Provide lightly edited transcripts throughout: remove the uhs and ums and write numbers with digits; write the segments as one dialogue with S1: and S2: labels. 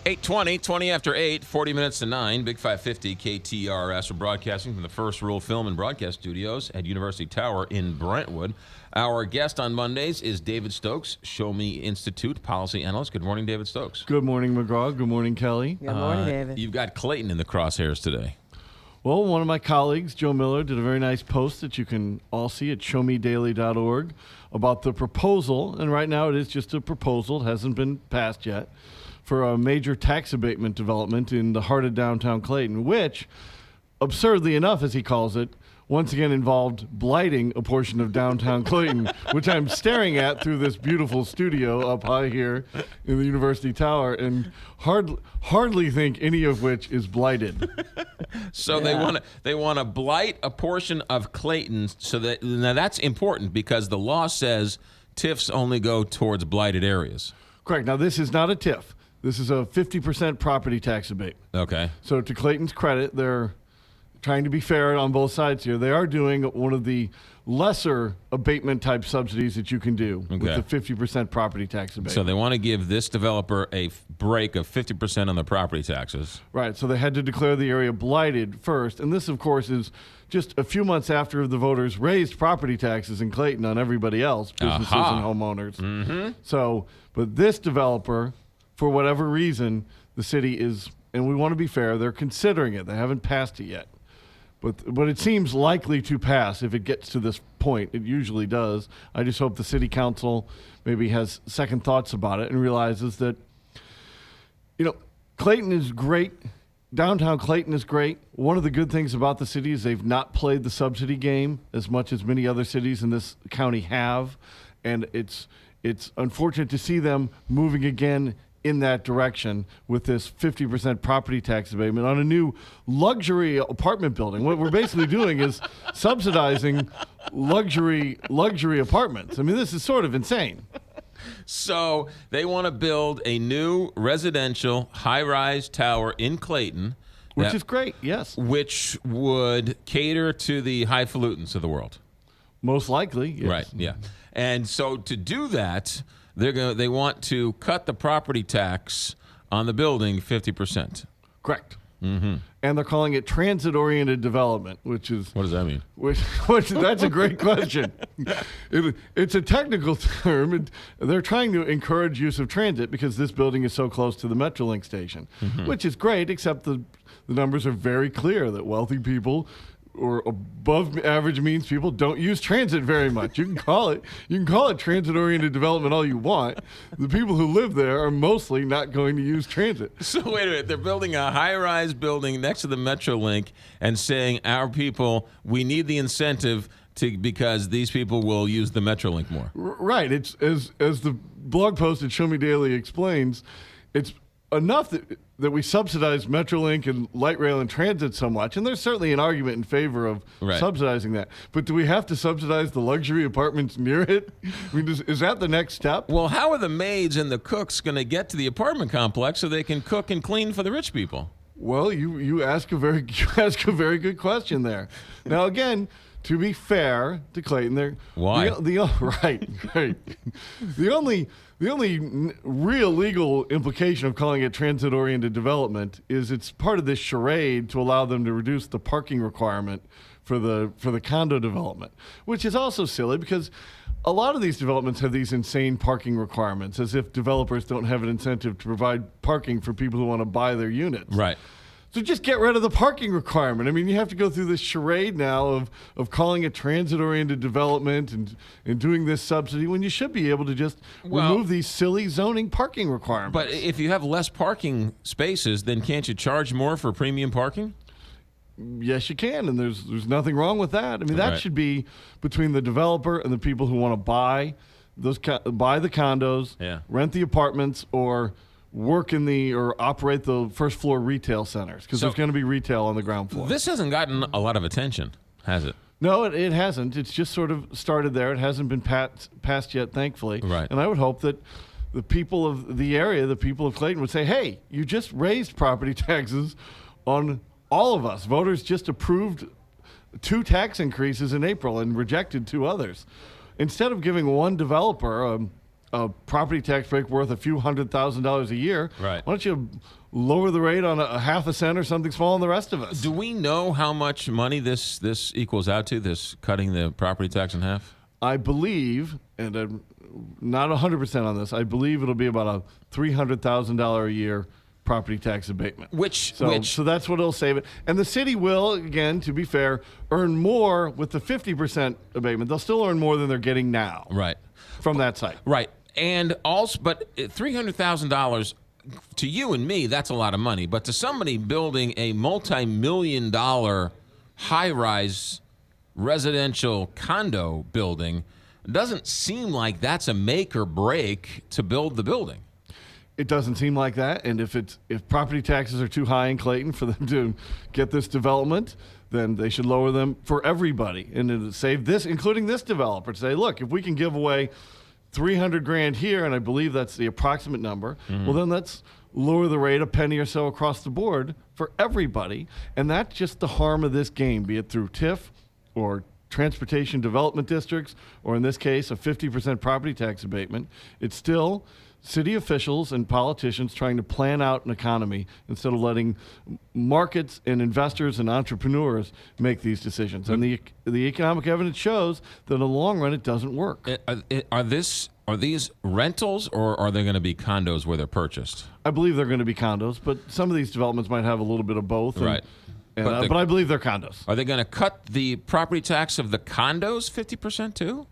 S1: 8:20, 20 after 8, 40 minutes to 9, Big 550 KTRS. We're broadcasting from the First Rule Film and Broadcast Studios at University Tower in Brentwood. Our guest on Mondays is David Stokes, Show Me Institute policy analyst. Good morning, David Stokes.
S2: Good morning, McGraw. Good morning, Kelly.
S3: Good morning, David.
S1: You've got Clayton in the crosshairs today.
S2: Well, one of my colleagues, Joe Miller, did a very nice post that you can all see at showmedaily.org about the proposal, and right now it is just a proposal. It hasn't been passed yet, for a major tax abatement development in the heart of downtown Clayton, which, absurdly enough, as he calls it, once again involved blighting a portion of downtown Clayton, which I'm staring at through this beautiful studio up high here in the University Tower, and hardly think any of which is blighted.
S1: So they want to blight a portion of Clayton. So that now that's important because the law says TIFs only go towards blighted areas.
S2: Correct. Now this is not a TIF. This is a 50% property tax abatement.
S1: Okay.
S2: So to Clayton's credit, they're trying to be fair on both sides here. They are doing one of the lesser abatement type subsidies that you can do with the 50% property tax abatement.
S1: So they want to give this developer a break of 50% on the property taxes.
S2: Right. So they had to declare the area blighted first. And this, of course, is just a few months after the voters raised property taxes in Clayton on everybody else, businesses and homeowners. Mm-hmm. So, but this developer, for whatever reason, the city is, and we want to be fair, they're considering it. They haven't passed it yet. But it seems likely to pass if it gets to this point. It usually does. I just hope the city council maybe has second thoughts about it and realizes that, Clayton is great. Downtown Clayton is great. One of the good things about the city is they've not played the subsidy game as much as many other cities in this county have. And it's unfortunate to see them moving again in that direction with this 50% property tax abatement on a new luxury apartment building. What we're basically doing is subsidizing luxury apartments. I mean, this is sort of insane.
S1: So they want to build a new residential high-rise tower in Clayton.
S2: Which is great, yes.
S1: Which would cater to the highfalutins of the world.
S2: Most likely, yes.
S1: Right, yeah. And so to do that, they want to cut the property tax on the building 50%.
S2: Correct. Mm-hmm. And they're calling it transit-oriented development, which is...
S1: What does that mean?
S2: Which that's a great question. It's a technical term. And they're trying to encourage use of transit because this building is so close to the Metrolink station, which is great, except the numbers are very clear that wealthy people or above average means people don't use transit very much. You can call it transit-oriented development all you want. The people who live there are mostly not going to use transit.
S1: So wait a minute, they're building a high-rise building next to the Metrolink and saying our people, we need the incentive because these people will use the Metrolink more.
S2: Right. It's as the blog post at Show Me Daily explains, it's enough that we subsidize Metrolink and light rail and transit so much, and there's certainly an argument in favor of subsidizing that. But do we have to subsidize the luxury apartments near it? I mean, is that the next step?
S1: Well, how are the maids and the cooks going to get to the apartment complex so they can cook and clean for the rich people?
S2: Well, you ask a very good question there. Now, again, to be fair to Clayton,
S1: why?
S2: Right. The only real legal implication of calling it transit-oriented development is it's part of this charade to allow them to reduce the parking requirement for the condo development, which is also silly because a lot of these developments have these insane parking requirements, as if developers don't have an incentive to provide parking for people who want to buy their units.
S1: Right.
S2: So just get rid of the parking requirement. I mean, you have to go through this charade now of calling it transit-oriented development and doing this subsidy when you should be able to just remove these silly zoning parking requirements.
S1: But if you have less parking spaces, then can't you charge more for premium parking?
S2: Yes, you can, and there's nothing wrong with that. I mean, that should be between the developer and the people who want to buy the condos, rent the apartments, or work or operate the first floor retail centers, because there's going to be retail on the ground floor.
S1: This hasn't gotten a lot of attention, has it?
S2: No, it hasn't. It's just sort of started there. It hasn't been passed yet, thankfully.
S1: Right.
S2: And I would hope that the people of the area, the people of Clayton, would say, hey, you just raised property taxes on all of us. Voters just approved 2 tax increases in April and rejected 2 others. Instead of giving one developer a property tax break worth a few $100,000 a year.
S1: Right.
S2: Why don't you lower the rate on a half a cent or something small on the rest of us?
S1: Do we know how much money this equals out to, this cutting the property tax in half?
S2: I believe, and I'm not 100% on this, I believe it'll be about a $300,000 a year property tax abatement. So that's what it'll save it. And the city will, again, to be fair, earn more with the 50% abatement. They'll still earn more than they're getting now.
S1: Right.
S2: From that site.
S1: Right. And also, but $300,000 to you and me, that's a lot of money. But to somebody building a multi-million-dollar high-rise residential condo building, it doesn't seem like that's a make or break to build the building.
S2: It doesn't seem like that. And if property taxes are too high in Clayton for them to get this development, then they should lower them for everybody and to save this, including this developer, to say, look, if we can give away $300,000 here, and I believe that's the approximate number, well, then let's lower the rate a penny or so across the board for everybody. And that's just the harm of this game, be it through TIF or transportation development districts, or in this case, a 50% property tax abatement. It's still city officials and politicians trying to plan out an economy instead of letting markets and investors and entrepreneurs make these decisions. And the economic evidence shows that in the long run, it doesn't work.
S1: Are these rentals, or are they going to be condos where they're purchased?
S2: I believe they're going to be condos, but some of these developments might have a little bit of both.
S1: Right.
S2: But I believe they're condos.
S1: Are they going to cut the property tax of the condos 50% too?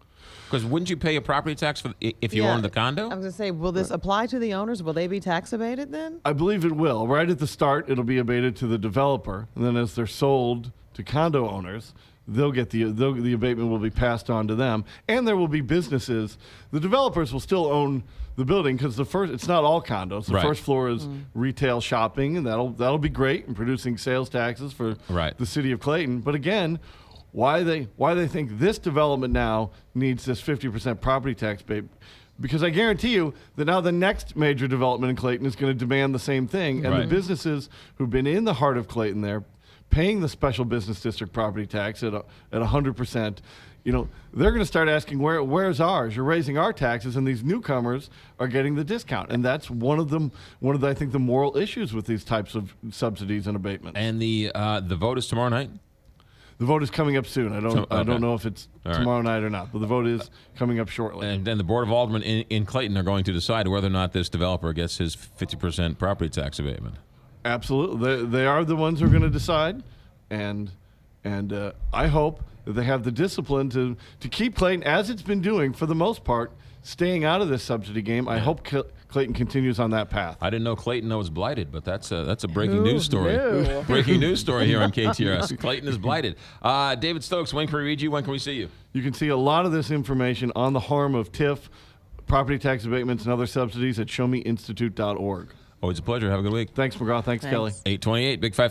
S1: Because wouldn't you pay a property tax if you owned the condo?
S3: I was going to say, will this apply to the owners? Will they be tax abated then?
S2: I believe it will. Right at the start, it'll be abated to the developer, and then as they're sold to condo owners, they'll get the abatement will be passed on to them, and there will be businesses. The developers will still own the building because it's not all condos. The first floor is retail shopping, and that'll be great in producing sales taxes for the city of Clayton. But again, why they think this development now needs this 50% property tax because I guarantee you that now the next major development in Clayton is going to demand the same thing, and the businesses who've been in the heart of Clayton there, paying the special business district property tax at 100%, they're going to start asking, where's ours? You're raising our taxes, and these newcomers are getting the discount, and that's one of I think the moral issues with these types of subsidies and abatements.
S1: And the vote is tomorrow night.
S2: The vote is coming up soon. I don't know if it's tomorrow night or not, but the vote is coming up shortly.
S1: And then the Board of Aldermen in Clayton are going to decide whether or not this developer gets his 50% property tax abatement.
S2: Absolutely. They are the ones who are going to decide, and I hope that they have the discipline to keep Clayton, as it's been doing for the most part, staying out of this subsidy game. I hope Clayton continues on that path.
S1: I didn't know Clayton was blighted, but that's a breaking news story. No. Breaking news story here on KTRS. Clayton is blighted. David Stokes, when can we read you? When can we see you?
S2: You can see a lot of this information on the harm of TIF, property tax abatements, and other subsidies at showmeinstitute.org.
S1: Always a pleasure. Have a good week.
S2: Thanks, McGraw. Thanks, Kelly.
S1: 828, Big 550.